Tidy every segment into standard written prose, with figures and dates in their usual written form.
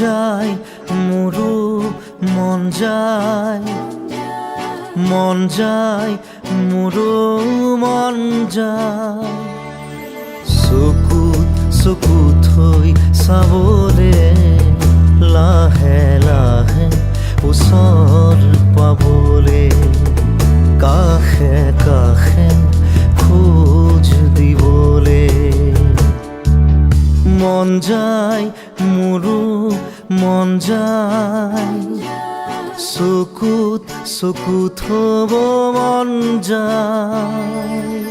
যায় মোৰো মন যায় মোৰো মন যায় চকুত থৈ চাবলে লাহে লাহে ওচৰ পাবলে কাষে কাষে খোজ দিবলে মন যায় মোৰো মন যায় চকুত থব মন যায়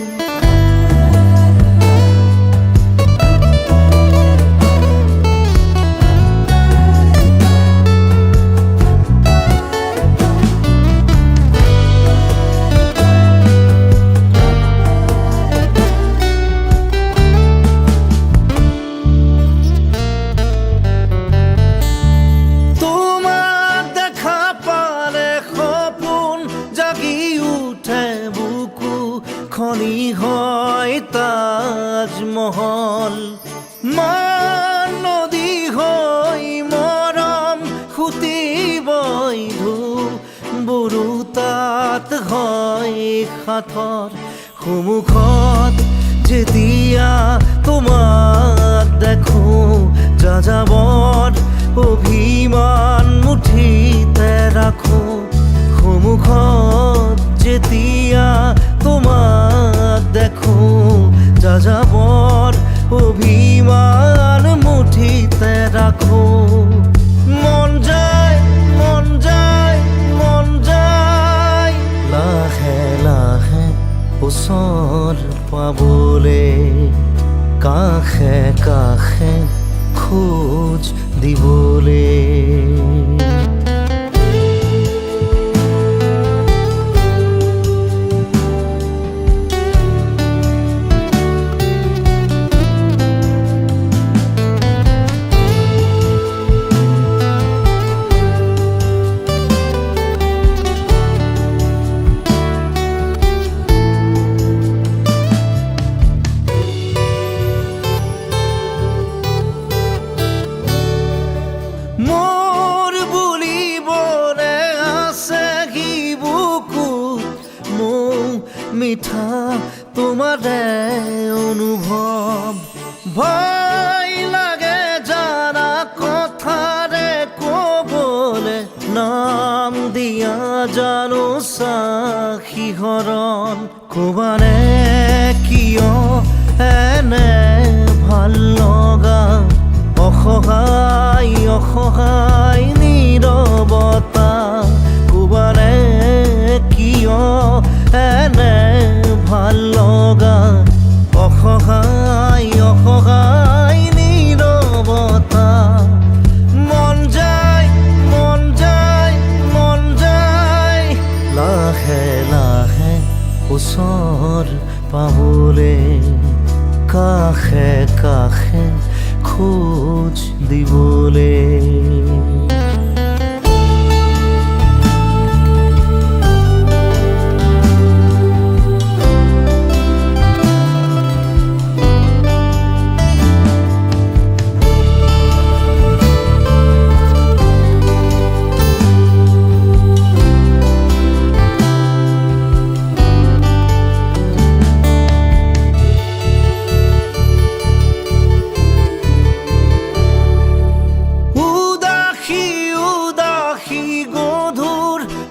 খনি হয় তাজমহল নদী হৈ মৰম সুতিবই বৰু তাত হয় সাঁথৰ সন্মুখত যেতিয়া তোমাক দেখো যাযাবৰ অভিমান মুঠিতে ৰাখো সন্মুখত যেতিয়া তোমাক দেখো যাযাবৰ অভিমান মুঠিতে ৰাখো মন যায় লাহে লাহে ওচৰ পাবলে কাষে কাষে খোজ দিবলে মোৰ বুলিবলে আছে কি বুকুত মোৰ মিঠা তোমাৰে অনুভৱ ভয় লাগে জানা কথাৰে ক'বলে নাম দিয়া জানো শিহৰণ ক'বানে কিয় এনে ভাল লগা অসহায় নীৰৱতা ক'বানে কিয় এনে ভাল লগা অসহায় নীৰৱতা মন যায় লাহে লাহে ওচৰ পাবলে কাষে কাষে খোজ দিবলে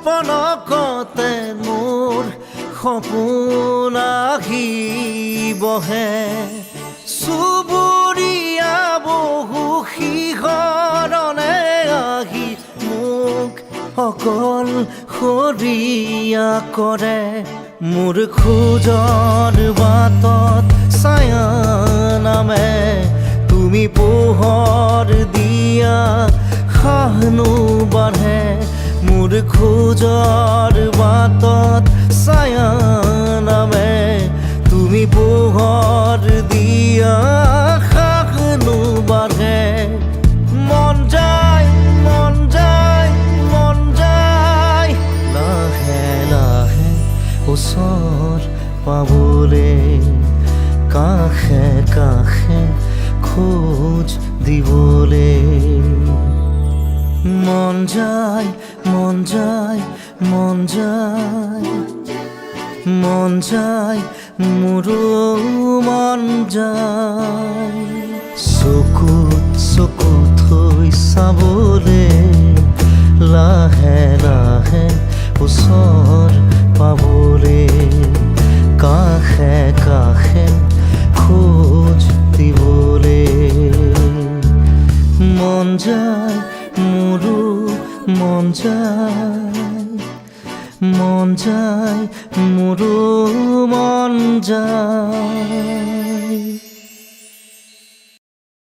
পলকতে মোৰ সপোন আহি বহে চুবুৰীয়া বহু শিহৰণে আহি মোক অকল সৰীয়া কৰে মোৰ খোজৰ বাটত ছায়া নামে তুমি পোহৰ দিয়া সাহনো বাঢ়ে মোৰ খোজৰ বাটত ছায়া নামে তুমি পোহৰ দিয়া সাহনো বাঢ়ে মন যায় লাহে লাহে ওচৰ পাবলে কাষে কাষে খোজ দিবলে মন যায় মন যায় মন যায় মন যায় মোৰো মন যায় চকুত চকুত থৈ চাবলে লাহে লাহে ওচৰ পাবলে কাষে কাষে খোজ দিবলে মন যায় মোৰো মন যায় মন যায় মোৰো মন যায়